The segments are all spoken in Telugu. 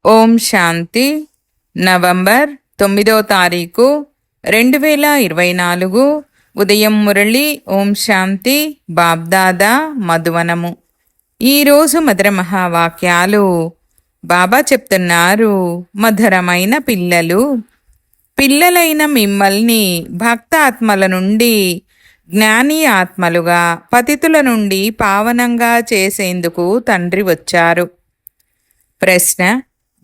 ఓం శాంతి. నవంబర్ 9వ తారీఖు 2024 ఉదయం మురళి. ఓం శాంతి. బాబ్దాదా మధువనము. ఈరోజు మధుర మహావాక్యాలు. బాబా చెప్తున్నారు, మధురమైన పిల్లలైన మిమ్మల్ని భక్తాత్మల నుండి జ్ఞాని ఆత్మలుగా, పతితుల నుండి పావనంగా చేసేందుకు తండ్రి వచ్చారు. ప్రశ్న: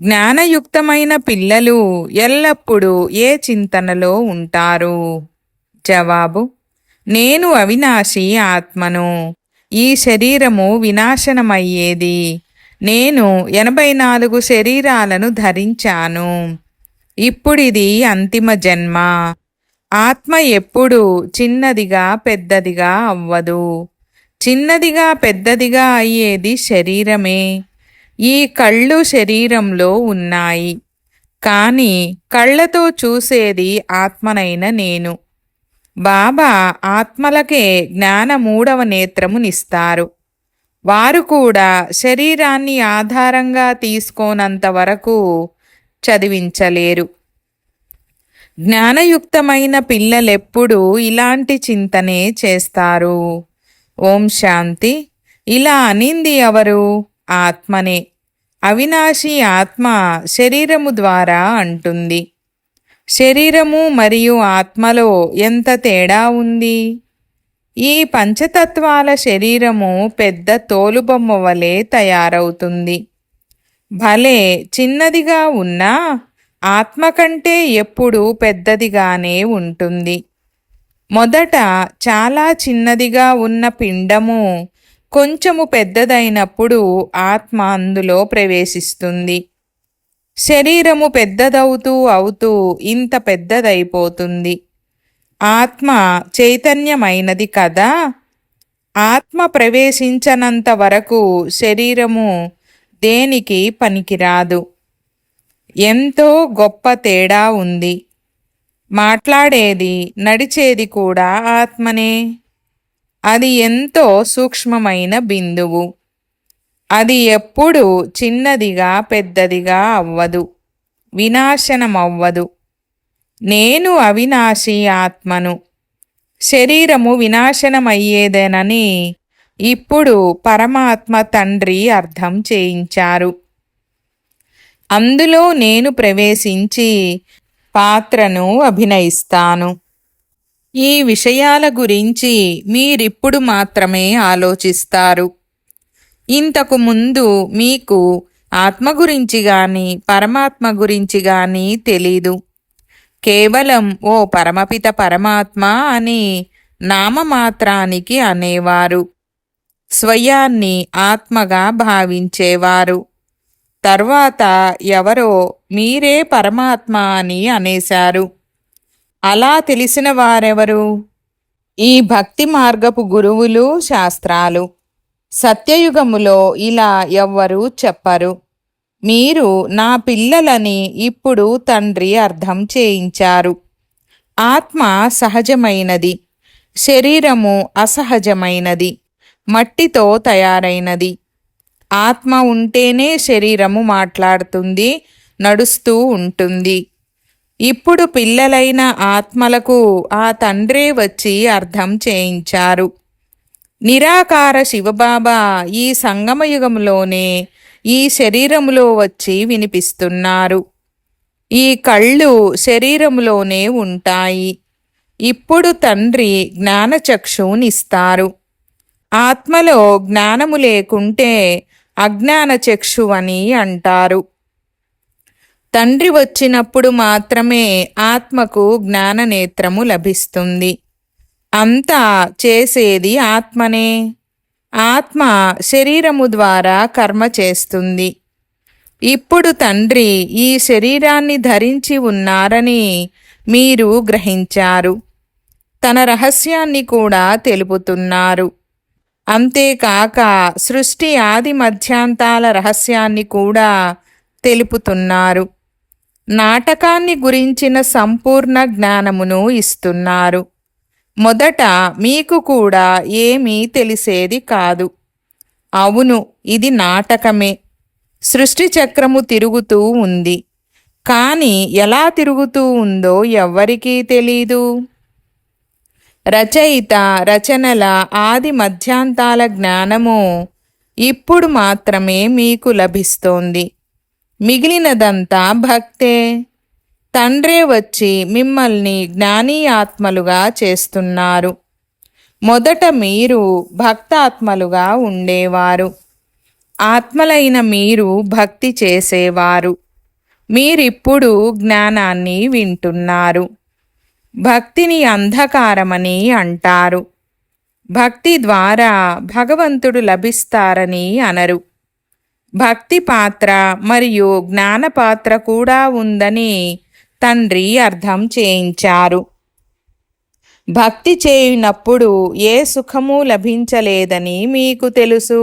జ్ఞానయుక్తమైన పిల్లలు ఎల్లప్పుడూ ఏ చింతనలో ఉంటారు? జవాబు: నేను అవినాశి ఆత్మను. ఈ శరీరము వినాశనమయ్యేది. నేను 84 శరీరాలను ధరించాను. ఇప్పుడిది అంతిమ జన్మ. ఆత్మ ఎప్పుడూ చిన్నదిగా పెద్దదిగా అవ్వదు. చిన్నదిగా పెద్దదిగా అయ్యేది శరీరమే. ఈ కళ్ళు శరీరంలో ఉన్నాయి, కానీ కళ్ళతో చూసేది ఆత్మనైన నేను. బాబా ఆత్మలకే జ్ఞాన 3వ నేత్రమునిస్తారు. వారు కూడా శరీరాన్ని ఆధారంగా తీసుకోనంత వరకు చదివించలేరు. జ్ఞానయుక్తమైన పిల్లలెప్పుడూ ఇలాంటి చింతనే చేస్తారు. ఓం శాంతి. ఇలా అనింది ఎవరు? ఆత్మనే. అవినాశి ఆత్మ శరీరము ద్వారా అంటుంది. శరీరము మరియు ఆత్మలో ఎంత తేడా ఉంది! ఈ పంచతత్వాల శరీరము పెద్ద తోలుబొమ్మ వలె తయారవుతుంది. భలే చిన్నదిగా ఉన్నా ఆత్మ కంటే ఎప్పుడూ పెద్దదిగానే ఉంటుంది. మొదట చాలా చిన్నదిగా ఉన్న పిండము కొంచెము పెద్దదైనప్పుడు ఆత్మ అందులో ప్రవేశిస్తుంది. శరీరము పెద్దదవుతూ ఇంత పెద్దదైపోతుంది. ఆత్మ చైతన్యమైనది కదా. ఆత్మ ప్రవేశించనంత వరకు శరీరము దేనికి పనికిరాదు. ఎంతో గొప్ప తేడా ఉంది. మాట్లాడేది, నడిచేది కూడా ఆత్మనే. అది ఎంతో సూక్ష్మమైన బిందువు. అది ఎప్పుడూ చిన్నదిగా పెద్దదిగా అవ్వదు, వినాశనమవ్వదు. నేను అవినాశి ఆత్మను. శరీరము వినాశనమయ్యేదేనని ఇప్పుడు పరమాత్మ తండ్రి అర్థం చేయించారు. అందులో నేను ప్రవేశించి పాత్రను అభినయిస్తాను. ఈ విషయాల గురించి మీరిప్పుడు మాత్రమే ఆలోచిస్తారు. ఇంతకు ముందు మీకు ఆత్మ గురించి గాని పరమాత్మ గురించి గాని తెలీదు. కేవలం ఓ పరమపిత పరమాత్మ అని నామమాత్రానికి అనేవారు. స్వయాన్ని ఆత్మగా భావించేవారు. తర్వాత ఎవరో మీరే పరమాత్మ అని అనేశారు. అలా తెలిసిన వారెవరు? ఈ భక్తి మార్గపు గురువులు, శాస్త్రాలు. సత్యయుగములో ఇలా ఎవ్వరూ చెప్పరు. మీరు నా పిల్లలని ఇప్పుడు తండ్రి అర్థం చేయించారు. ఆత్మ సహజమైనది, శరీరము అసహజమైనది, మట్టితో తయారైనది. ఆత్మ ఉంటేనే శరీరము మాట్లాడుతుంది, నడుస్తూ ఉంటుంది. ఇప్పుడు పిల్లలైన ఆత్మలకు ఆ తండ్రే వచ్చి అర్థం చేయించారు. నిరాకార శివబాబా ఈ సంగమయుగంలోనే ఈ శరీరములో వచ్చి వినిపిస్తున్నారు. ఈ కళ్ళు శరీరములోనే ఉంటాయి. ఇప్పుడు తండ్రి జ్ఞానచక్షువునిస్తారు. ఆత్మలో జ్ఞానము లేకుంటే అజ్ఞాన చక్షువని అంటారు. తండ్రి వచ్చినప్పుడు మాత్రమే ఆత్మకు జ్ఞాననేత్రము లభిస్తుంది. అంతా చేసేది ఆత్మనే. ఆత్మ శరీరము ద్వారా కర్మ చేస్తుంది. ఇప్పుడు తండ్రి ఈ శరీరాన్ని ధరించి ఉన్నారని మీరు గ్రహించారు. తన రహస్యాన్ని కూడా తెలుపుతున్నారు. అంతేకాక సృష్టి ఆది మధ్యాంతాల రహస్యాన్ని కూడా తెలుపుతున్నారు. నాటకాన్ని గురించిన సంపూర్ణ జ్ఞానమును ఇస్తున్నారు. మొదట మీకు కూడా ఏమీ తెలిసేది కాదు. అవును, ఇది నాటకమే. సృష్టి చక్రము తిరుగుతూ ఉంది. కానీ ఎలా తిరుగుతూ ఉందో ఎవ్వరికీ తెలీదు. రచయిత రచనల ఆది మధ్యాంతాల జ్ఞానము ఇప్పుడు మాత్రమే మీకు లభిస్తోంది. మిగిలినదంతా భక్తే. తండ్రే వచ్చి మిమ్మల్ని జ్ఞానీ ఆత్మలుగా చేస్తున్నారు. మొదట మీరు భక్తాత్మలుగా ఉండేవారు. ఆత్మలైన మీరు భక్తి చేసేవారు. మీరిప్పుడు జ్ఞానాన్ని వింటున్నారు. భక్తిని అంధకారమని అంటారు. భక్తి ద్వారా భగవంతుడు లభిస్తారని అనరు. భక్తి పాత్ర మరియు జ్ఞాన పాత్ర కూడా ఉందని తండ్రి అర్థం చేయించారు. భక్తి చేయనప్పుడు ఏ సుఖము లభించలేదని మీకు తెలుసు.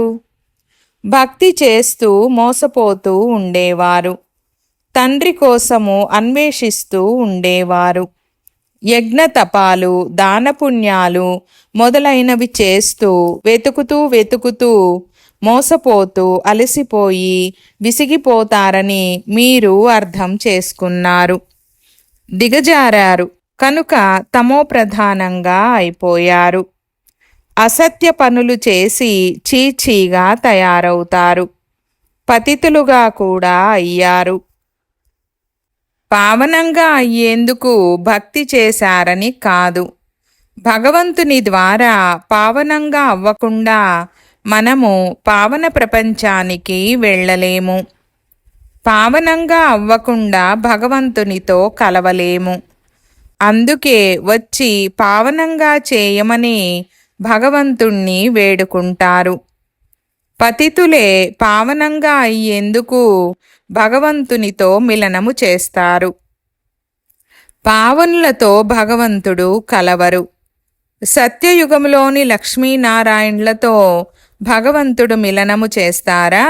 భక్తి చేస్తూ మోసపోతూ ఉండేవారు. తండ్రి కోసము అన్వేషిస్తూ ఉండేవారు. యజ్ఞతపాలు, దానపుణ్యాలు మొదలైనవి చేస్తూ వెతుకుతూ మోసపోతూ అలసిపోయి విసిగిపోతారని మీరు అర్థం చేసుకున్నారు. దిగజారారు కనుక తమోప్రధానంగా అయిపోయారు. అసత్య పనులు చేసి చీచీగా తయారవుతారు. పతితులుగా కూడా అయ్యారు. పావనంగా అయ్యేందుకు భక్తి చేశారని కాదు. భగవంతుని ద్వారా పావనంగా అవ్వకుండా మనము పావన ప్రపంచానికి వెళ్ళలేము. పావనంగా అవ్వకుండా భగవంతునితో కలవలేము. అందుకే వచ్చి పావనంగా చేయమని భగవంతుణ్ణి వేడుకుంటారు. పతితులే పావనంగా అయ్యేందుకు భగవంతునితో మిలనము చేస్తారు. పావనులతో భగవంతుడు కలవరు. సత్యయుగంలోని లక్ష్మీనారాయణులతో భగవంతుడు మిలనము చేస్తారా?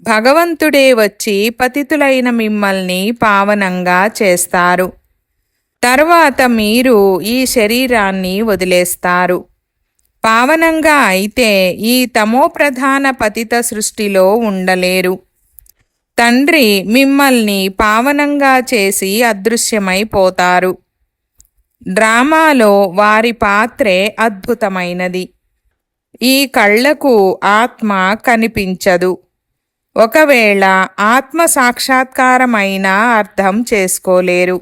భగవంతుడే వచ్చి పతితులైన మిమ్మల్ని పావనంగా చేస్తారు. తర్వాత మీరు ఈ శరీరాన్ని వదిలేస్తారు. పావనంగా అయితే ఈ తమోప్రధాన పతిత సృష్టిలో ఉండలేరు. తండ్రి మిమ్మల్ని పావనంగా చేసి అదృశ్యమైపోతారు. డ్రామాలో వారి పాత్రే అద్భుతమైనది. ఈ కళ్లకు ఆత్మ కనిపించదు. ఒకవేళ ఆత్మ సాక్షాత్కారమైనా అర్థం చేసుకోలేరు.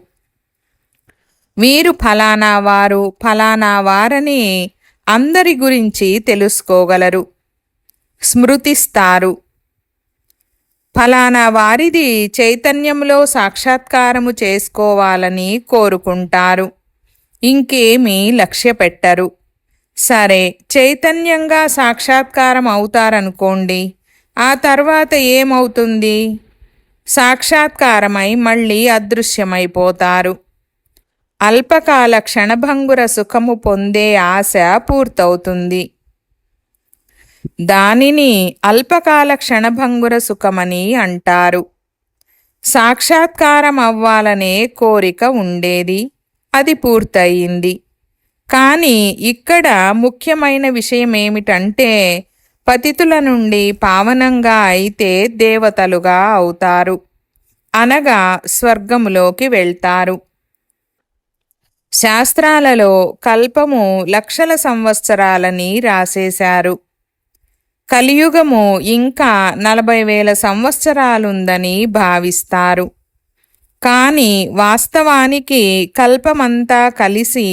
మీరు ఫలానా వారని అందరి గురించి తెలుసుకోగలరు, స్మృతిస్తారు. ఫలానా వారిది చైతన్యంలో సాక్షాత్కారము చేసుకోవాలని కోరుకుంటారు. ఇంకేమీ లక్ష్య పెట్టరు. సరే, చైతన్యంగా సాక్షాత్కారం అవుతారనుకోండి. ఆ తర్వాత ఏమవుతుంది? సాక్షాత్కారమై మళ్ళీ అదృశ్యమైపోతారు. అల్పకాల క్షణభంగుర సుఖము పొందే ఆశ పూర్తవుతుంది. దానిని అల్పకాల క్షణభంగుర సుఖమని అంటారు. సాక్షాత్కారం అవ్వాలనే కోరిక ఉండేది, అది పూర్తయింది. కానీ ఇక్కడ ముఖ్యమైన విషయమేమిటంటే పతితుల నుండి పావనంగా అయితే దేవతలుగా అవుతారు, అనగా స్వర్గములోకి వెళ్తారు. శాస్త్రాలలో కల్పము లక్షల సంవత్సరాలని రాసేశారు. కలియుగము ఇంకా 40,000 సంవత్సరాలుందని భావిస్తారు. కానీ వాస్తవానికి కల్పమంతా కలిసి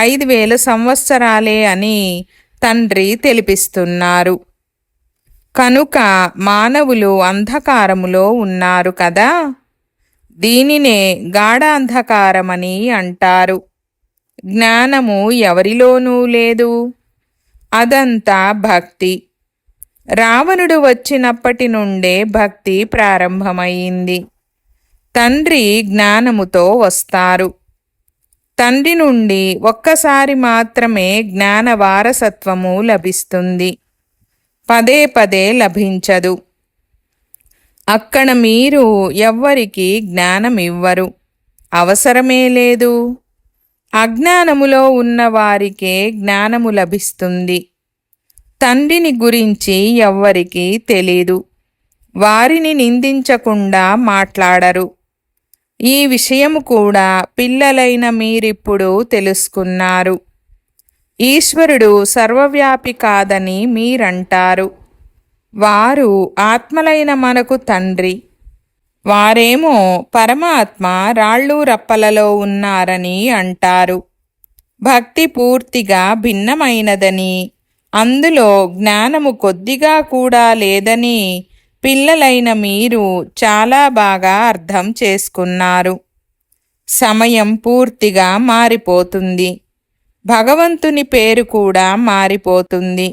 5,000 సంవత్సరాలే అని తండ్రి తెలిపిస్తున్నారు. కనుక మానవులు అంధకారములో ఉన్నారు కదా. దీనినే గాఢాంధకారమని అంటారు. జ్ఞానము ఎవరిలోనూ లేదు. అదంతా భక్తి. రావణుడు వచ్చినప్పటి నుండే భక్తి ప్రారంభమైంది. తండ్రి జ్ఞానముతో వస్తారు. తండ్రి నుండి ఒక్కసారి మాత్రమే జ్ఞాన వారసత్వము లభిస్తుంది. పదే పదే లభించదు. అక్కడ మీరు ఎవ్వరికి జ్ఞానమివ్వరు, అవసరమే లేదు. అజ్ఞానములో ఉన్నవారికే జ్ఞానము లభిస్తుంది. తండ్రిని గురించి ఎవ్వరికీ తెలీదు. వారిని నిందించకుండా మాట్లాడరు. ఈ విషయము కూడా పిల్లలైన మీరిప్పుడు తెలుసుకున్నారు. ఈశ్వరుడు సర్వవ్యాపి కాదని మీరంటారు. వారు ఆత్మలైన మనకు తండ్రి. వారేమో పరమాత్మ రాళ్ళు రప్పలలో ఉన్నారని అంటారు. భక్తి పూర్తిగా భిన్నమైనదని, అందులో జ్ఞానము కొద్దిగా కూడా లేదని పిల్లలైన మీరు చాలా బాగా అర్థం చేసుకున్నారు. సమయం పూర్తిగా మారిపోతుంది. భగవంతుని పేరు కూడా మారిపోతుంది.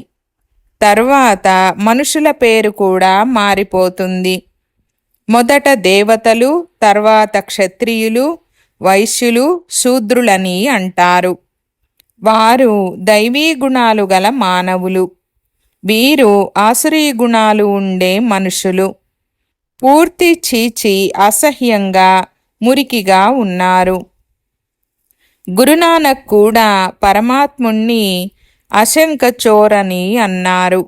తర్వాత మనుషుల పేరు కూడా మారిపోతుంది. మొదట దేవతలు, తర్వాత క్షత్రియులు, వైశ్యులు, శూద్రులని అంటారు. వారు దైవీ గుణాలు గల మానవులు. వీరు ఆసురీ గుణాలు ఉండే మనుషులు. పూర్తి చీచి అసహ్యంగా మురికిగా ఉన్నారు. గురునానక్ కూడా పరమాత్ముణ్ణి అశంకచోరని అన్నారు.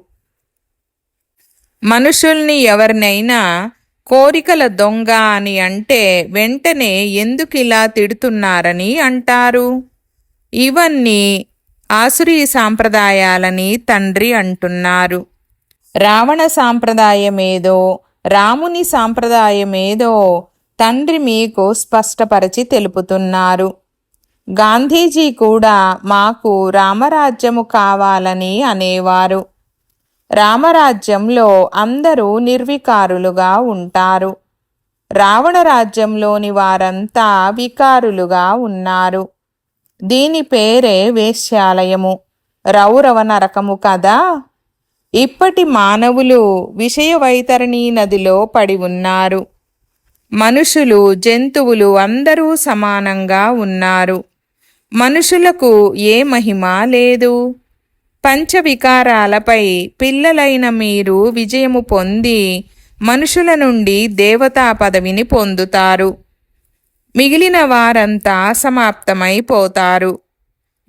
మనుషుల్ని ఎవరినైనా కోరికల దొంగ అని అంటే వెంటనే ఎందుకిలా తిడుతున్నారని అంటారు. ఇవన్నీ ఆసురీ సాంప్రదాయాలని తండ్రి అంటున్నారు. రావణ సాంప్రదాయమేదో, రాముని సాంప్రదాయమేదో తండ్రి మీకు స్పష్టపరిచి తెలుపుతున్నారు. గాంధీజీ కూడా మాకు రామరాజ్యము కావాలని అనేవారు. రామరాజ్యంలో అందరూ నిర్వికారులుగా ఉంటారు. రావణ రాజ్యంలోని వారంతా వికారులుగా ఉన్నారు. దీని పేరే వేశ్యాలయము, రౌరవ నరకము కదా. ఇప్పటి మానవులు విషయ వైతరణీ నదిలో పడి ఉన్నారు. మనుషులు, జంతువులు అందరూ సమానంగా ఉన్నారు. మనుషులకు ఏ మహిమ లేదు. పంచవికారాలపై పిల్లలైన మీరు విజయము పొంది మనుషుల నుండి దేవతా పదవిని పొందుతారు. మిగిలిన వారంతా సమాప్తమైపోతారు.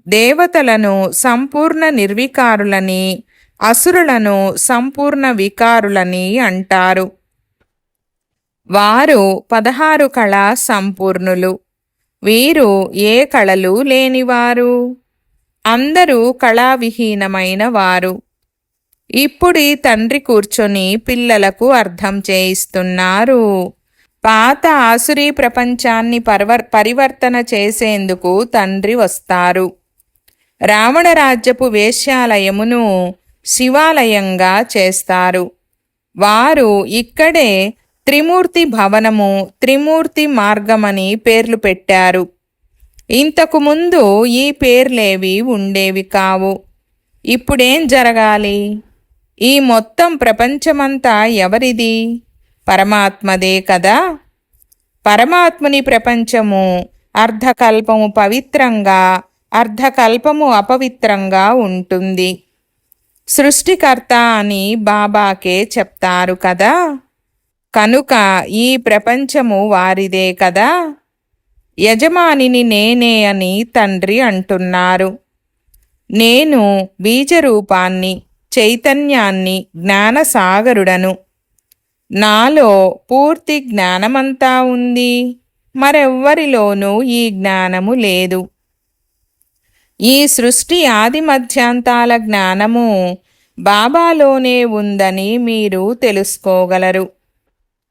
దేవతలను సంపూర్ణ నిర్వికారులని, అసురులను సంపూర్ణ వికారులని అంటారు. వారు 16 కళా సంపూర్ణులు. వీరు ఏ కళలు లేనివారు. అందరూ కళావిహీనమైన వారు. ఇప్పుడు తండ్రి కూర్చొని పిల్లలకు అర్థం చేయిస్తున్నారు. పాత ఆసురీ ప్రపంచాన్ని పరివర్తన చేసేందుకు తండ్రి వస్తారు. రావణరాజ్యపు వేశ్యాలయమును శివాలయంగా చేస్తారు. వారు ఇక్కడే త్రిమూర్తి భవనము, త్రిమూర్తి మార్గమని పేర్లు పెట్టారు. ఇంతకుముందు ఈ పేర్లేవి ఉండేవి కావు. ఇప్పుడేం జరగాలి? ఈ మొత్తం ప్రపంచమంతా ఎవరిది? పరమాత్మదే కదా. పరమాత్ముని ప్రపంచము అర్ధకల్పము పవిత్రంగా, అర్ధకల్పము అపవిత్రంగా ఉంటుంది. సృష్టికర్త అని బాబాకే చెప్తారు కదా. కనుక ఈ ప్రపంచము వారిదే కదా. యజమానిని నేనే అని తండ్రి అంటున్నారు. నేను బీజరూపాన్ని, చైతన్యాన్ని, జ్ఞానసాగరుడను. నాలో పూర్తి జ్ఞానమంతా ఉంది. మరెవ్వరిలోనూ ఈ జ్ఞానము లేదు. ఈ సృష్టి ఆది మధ్యాంతాల జ్ఞానము బాబాలోనే ఉందని మీరు తెలుసుకోగలరు.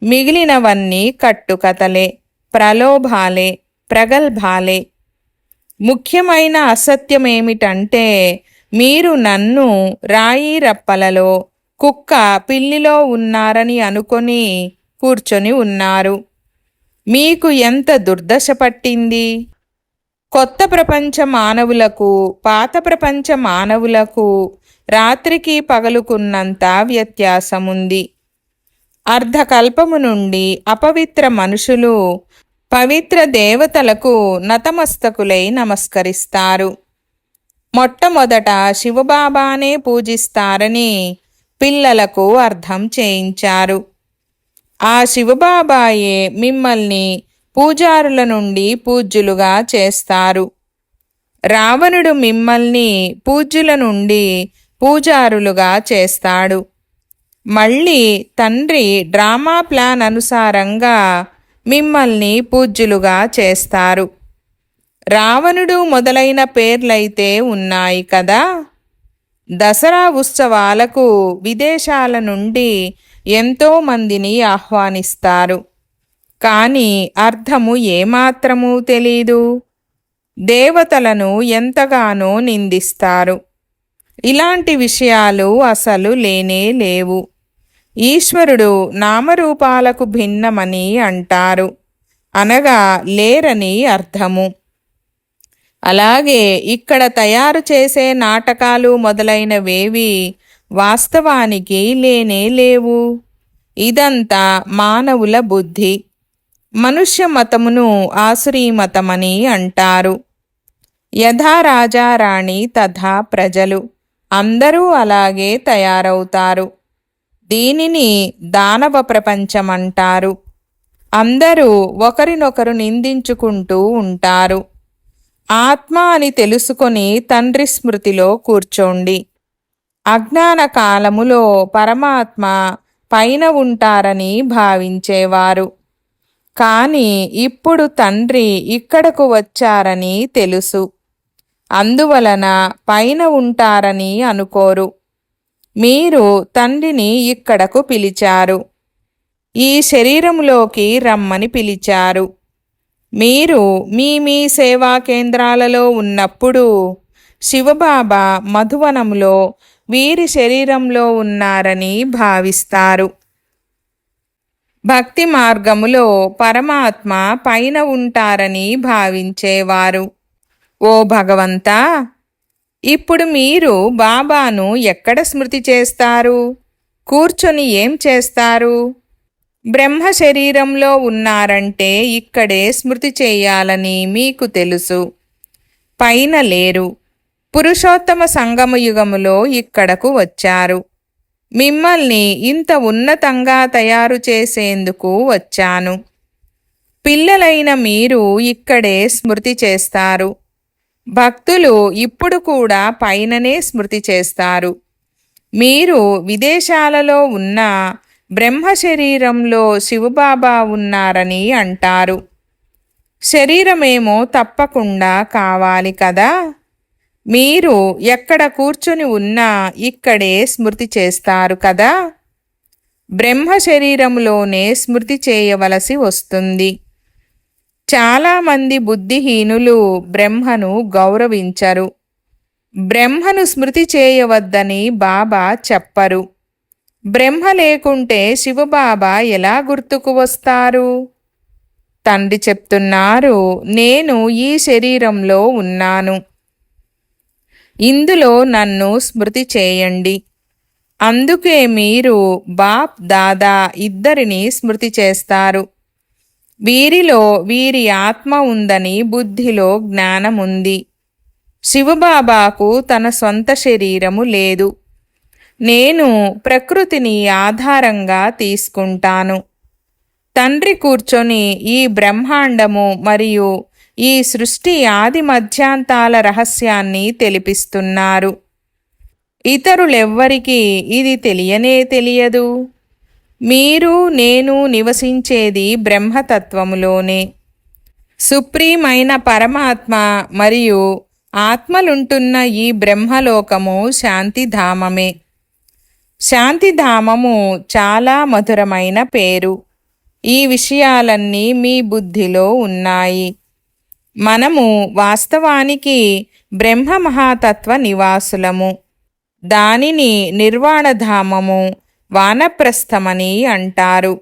మిగిలినవన్నీ కట్టుకథలే, ప్రలోభాలే, ప్రగల్భాలే. ముఖ్యమైన అసత్యమేమిటంటే మీరు నన్ను రాయి రప్పలలో, కుక్క పిల్లిలో ఉన్నారని అనుకొని కూర్చొని ఉన్నారు. మీకు ఎంత దుర్దశ పట్టింది. కొత్త ప్రపంచ మానవులకు, పాత ప్రపంచ మానవులకు రాత్రికి పగలుకున్నంత వ్యత్యాసముంది. అర్ధకల్పము నుండి అపవిత్ర మనుషులు పవిత్ర దేవతలకు నతమస్తకులై నమస్కరిస్తారు. మొట్టమొదట శివబాబానే పూజిస్తారని పిల్లలకు అర్థం చేయించారు. ఆ శివబాబాయే మిమ్మల్ని పూజారుల నుండి పూజ్యులుగా చేస్తారు. రావణుడు మిమ్మల్ని పూజ్యుల నుండి పూజారులుగా చేస్తాడు. మళ్ళీ తండ్రి డ్రామా ప్లాన్ అనుసారంగా మిమ్మల్ని పూజ్యులుగా చేస్తారు. రావణుడు మొదలైన పేర్లైతే ఉన్నాయి కదా. దసరా ఉత్సవాలకు విదేశాల నుండి ఎంతో మందిని ఆహ్వానిస్తారు. కానీ అర్థము ఏమాత్రమూ తెలీదు. దేవతలను ఎంతగానో నిందిస్తారు. ఇలాంటి విషయాలు అసలు లేనే లేవు. ఈశ్వరుడు నామరూపాలకు భిన్నమని అంటారు, అనగా లేరని అర్థము. అలాగే ఇక్కడ తయారు చేసే నాటకాలు మొదలైనవేవి వాస్తవానికి లేనే లేవు. ఇదంతా మానవుల బుద్ధి. మనుష్య మతమును ఆసురీ మతమని అంటారు. యథా రాజా రాణి తథా ప్రజలు, అందరూ అలాగే తయారవుతారు. దీనిని దానవ ప్రపంచమంటారు. అందరూ ఒకరినొకరు నిందించుకుంటూ ఉంటారు. ఆత్మ అని తెలుసుకొని తండ్రి స్మృతిలో కూర్చోండి. అజ్ఞాన కాలములో పరమాత్మ పైన ఉంటారని భావించేవారు. కానీ ఇప్పుడు తండ్రి ఇక్కడకు వచ్చారని తెలుసు. అందువలన పైన ఉంటారని అనుకోరు. మీరు తండ్రిని ఇక్కడకు పిలిచారు. ఈ శరీరంలోకి రమ్మని పిలిచారు. మీరు మీ సేవా కేంద్రాలలో ఉన్నప్పుడు శివబాబా మధువనంలో వీరి శరీరంలో ఉన్నారని భావిస్తారు. భక్తి మార్గములో పరమాత్మ పైన ఉంటారని భావించేవారు. ఓ భగవంతా, ఇప్పుడు మీరు బాబాను ఎక్కడ స్మృతి చేస్తారు? కూర్చొని ఏం చేస్తారు? బ్రహ్మ శరీరంలో ఉన్నారంటే ఇక్కడే స్మృతి చేయాలని మీకు తెలుసు. పైన లేరు. పురుషోత్తమ సంగమయుగములో ఇక్కడకు వచ్చారు. మిమ్మల్ని ఇంత ఉన్నతంగా తయారు చేసేందుకు వచ్చాను. పిల్లలైన మీరు ఇక్కడే స్మృతి చేస్తారు. భక్తులు ఇప్పుడు కూడా పైననే స్మృతి చేస్తారు. మీరు విదేశాలలో ఉన్న బ్రహ్మ శరీరంలో శివబాబా ఉన్నారని అంటారు. శరీరమేమో తప్పకుండా కావాలి కదా. మీరు ఎక్కడ కూర్చుని ఉన్నా ఇక్కడే స్మృతి చేస్తారు కదా. బ్రహ్మ శరీరంలోనే స్మృతి చేయవలసి వస్తుంది. చాలామంది బుద్ధిహీనులు బ్రహ్మను గౌరవించరు. బ్రహ్మను స్మృతి చేయవద్దని బాబా చెప్పరు. బ్రహ్మ లేకుంటే శివబాబా ఎలా గుర్తుకు వస్తారు? తండ్రి చెప్తున్నారు, నేను ఈ శరీరంలో ఉన్నాను. ఇందులో నన్ను స్మృతి చేయండి. అందుకే మీరు బాప్ దాదా ఇద్దరిని స్మృతి చేస్తారు. వీరిలో వీరి ఆత్మ ఉందని బుద్ధిలో జ్ఞానముంది. శివబాబాకు తన సొంత శరీరము లేదు. నేను ప్రకృతిని ఆధారంగా తీసుకుంటాను. తండ్రి కూర్చొని ఈ బ్రహ్మాండము మరియు ఈ సృష్టి ఆది మధ్యాంతాల రహస్యాన్ని తెలిపిస్తున్నారు. ఇతరులెవ్వరికీ ఇది తెలియనే తెలియదు. మీరు నేను నివసించేది బ్రహ్మతత్వములోనే. సుప్రీమైన పరమాత్మ మరియు ఆత్మలుంటున్న ఈ బ్రహ్మలోకము శాంతిధామమే. శాంతిధామము చాలా మధురమైన పేరు. ఈ విషయాలన్నీ మీ బుద్ధిలో ఉన్నాయి. మనము వాస్తవానికి బ్రహ్మ మహాతత్వ నివాసులము. దానిని నిర్వాణధామము, వానప్రస్థమని అంటారు.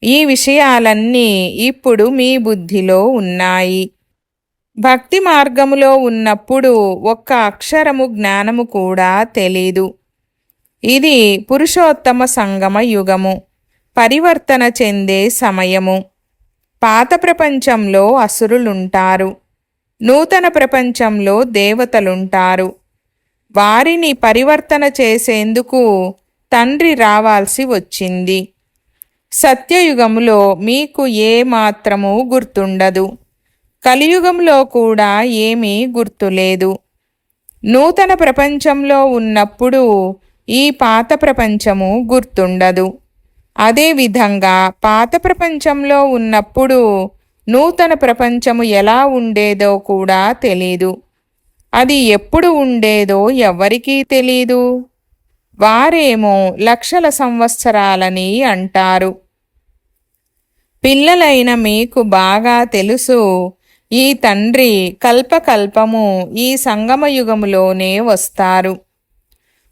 ఈ విషయాలన్నీ ఇప్పుడు మీ బుద్ధిలో ఉన్నాయి. భక్తి మార్గములో ఉన్నప్పుడు ఒక్క అక్షరము జ్ఞానము కూడా తెలీదు. ఇది పురుషోత్తమ సంగమ యుగము, పరివర్తన చెందే సమయము. పాత ప్రపంచంలో అసురులుంటారు, నూతన ప్రపంచంలో దేవతలుంటారు. వారిని పరివర్తన చేసేందుకు తండ్రి రావాల్సి వచ్చింది. సత్యయుగములో మీకు ఏమాత్రమూ గుర్తుండదు. కలియుగంలో కూడా ఏమీ గుర్తులేదు. నూతన ప్రపంచంలో ఉన్నప్పుడు ఈ పాత ప్రపంచము గుర్తుండదు. అదేవిధంగా పాత ప్రపంచంలో ఉన్నప్పుడు నూతన ప్రపంచము ఎలా ఉండేదో కూడా తెలీదు. అది ఎప్పుడు ఉండేదో ఎవ్వరికీ తెలీదు. వారేమో లక్షల సంవత్సరాలని అంటారు. పిల్లలైన మీకు బాగా తెలుసు, ఈ తండ్రి కల్పకల్పము ఈ సంగమయుగములోనే వస్తారు.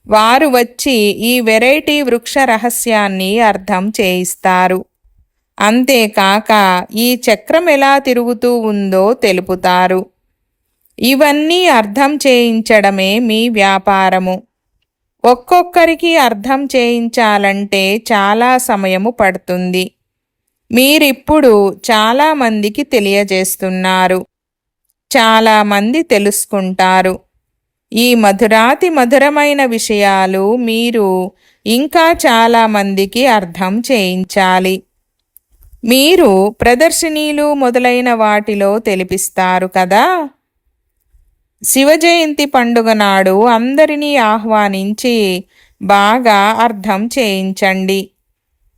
వారు వచ్చి ఈ వెరైటీ వృక్ష రహస్యాన్ని అర్థం చేయిస్తారు. అంతేకాక ఈ చక్రం ఎలా తిరుగుతూ ఉందో తెలుపుతారు. ఇవన్నీ అర్థం చేయించడమే మీ వ్యాపారము. ఒక్కొక్కరికి అర్థం చేయించాలంటే చాలా సమయము పడుతుంది. మీరిప్పుడు చాలామందికి తెలియజేస్తున్నారు. చాలామంది తెలుసుకుంటారు. ఈ మధురాతి మధురమైన విషయాలు మీరు ఇంకా చాలామందికి అర్థం చేయించాలి. మీరు ప్రదర్శనీలు మొదలైన వాటిలో తెలిపిస్తారు కదా. శివ జయంతి పండుగ నాడు అందరినీ ఆహ్వానించి బాగా అర్థం చేయించండి.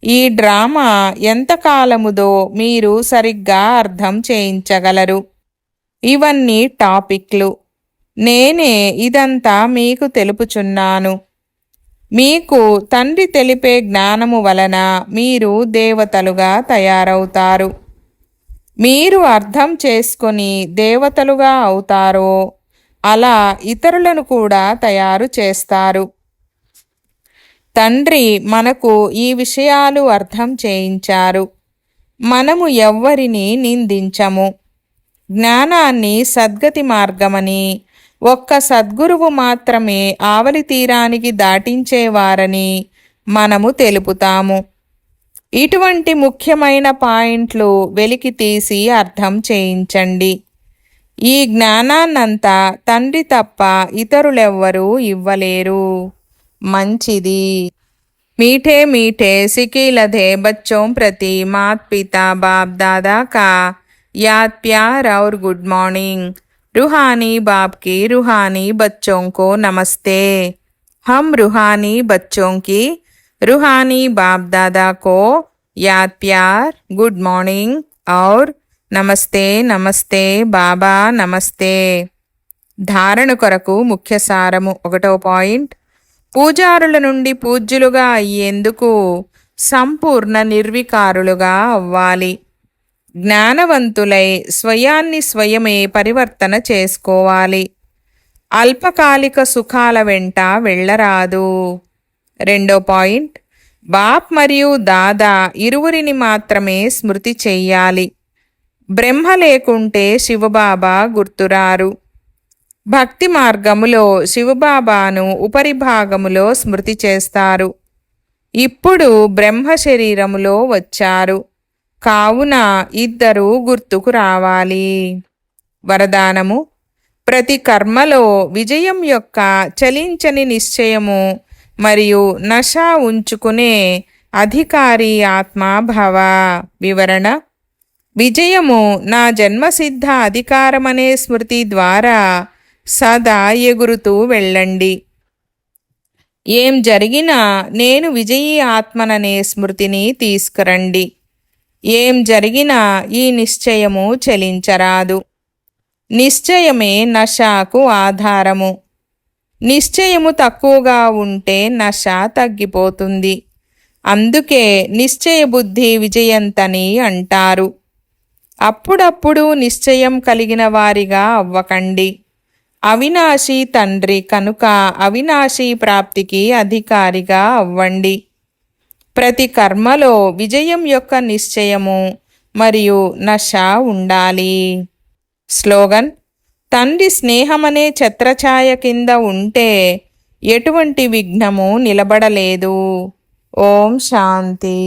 ఈ డ్రామా ఎంతకాలముదో మీరు సరిగ్గా అర్థం చేయించగలరు. ఇవన్నీ టాపిక్లు. నేనే ఇదంతా మీకు తెలుపుచున్నాను. మీకు తండ్రి తెలిపే జ్ఞానము వలన మీరు దేవతలుగా తయారవుతారు. మీరు అర్థం చేసుకొని దేవతలుగా అవుతారో అలా ఇతరులను కూడా తయారు చేస్తారు. తండ్రి మనకు ఈ విషయాలు అర్థం చేయించారు. మనము ఎవ్వరిని నిందించము. జ్ఞానాన్ని సద్గతి మార్గమని, ఒక్క సద్గురువు మాత్రమే ఆవలి తీరానికి దాటించేవారని మనము తెలుపుతాము. ఇటువంటి ముఖ్యమైన పాయింట్లు వెలికి తీసి అర్థం చేయించండి. ఈ జ్ఞానాన్నంతా తండ్రి తప్ప ఇతరులెవ్వరూ ఇవ్వలేరు. మంచిది. मीठे मीठे सिकीलधे बच्चों प्रति मात पिता बाप दादा का याद प्यार और गुड मॉर्निंग। रूहानी बाप की रूहानी बच्चों को नमस्ते। हम रूहानी बच्चों की रूहानी बाप दादा को याद प्यार, गुड मॉर्निंग और నమస్తే నమస్తే బాబా నమస్తే. ధారణ కొరకు ముఖ్య సారము. 1వ పాయింట్, పూజారుల నుండి పూజ్యులుగా అయ్యేందుకు సంపూర్ణ నిర్వికారులుగా అవ్వాలి. జ్ఞానవంతులై స్వయాన్ని స్వయమే పరివర్తన చేసుకోవాలి. అల్పకాలిక సుఖాల వెంట వెళ్ళరాదు. 2వ పాయింట్, బాప్ మరియు దాదా ఇరువురిని మాత్రమే స్మృతి చెయ్యాలి. బ్రహ్మ లేకుంటే శివబాబా గుర్తురారు. భక్తి మార్గములో శివబాబాను ఉపరిభాగములో స్మృతి చేస్తారు. ఇప్పుడు బ్రహ్మ శరీరములో వచ్చారు కావున ఇద్దరూ గుర్తుకు రావాలి. వరదానము: ప్రతి కర్మలో విజయం యొక్క చలించని నిశ్చయము మరియు నశ ఉంచుకునే అధికారి ఆత్మాభవ. వివరణ: విజయము నా జన్మసిద్ధ అధికారమనే స్మృతి ద్వారా సదా ఎగురుతూ వెళ్ళండి. ఏం జరిగినా నేను విజయీ ఆత్మననే స్మృతిని తీసుకురండి. ఏం జరిగినా ఈ నిశ్చయము చలించరాదు. నిశ్చయమే నశకు ఆధారము. నిశ్చయము తక్కువగా ఉంటే నశ తగ్గిపోతుంది. అందుకే నిశ్చయ బుద్ధి విజయంతని అంటారు. అప్పుడప్పుడు నిశ్చయం కలిగిన వారిగా అవ్వకండి. అవినాశి తండ్రి కనుక అవినాశి ప్రాప్తికి అధికారిగా అవ్వండి. ప్రతి కర్మలో విజయం యొక్క నిశ్చయము మరియు నశ ఉండాలి. స్లోగన్: తండ్రి స్నేహమనే ఛత్రఛాయ కింద ఉంటే ఎటువంటి విఘ్నము నిలబడలేదు. ఓం శాంతి.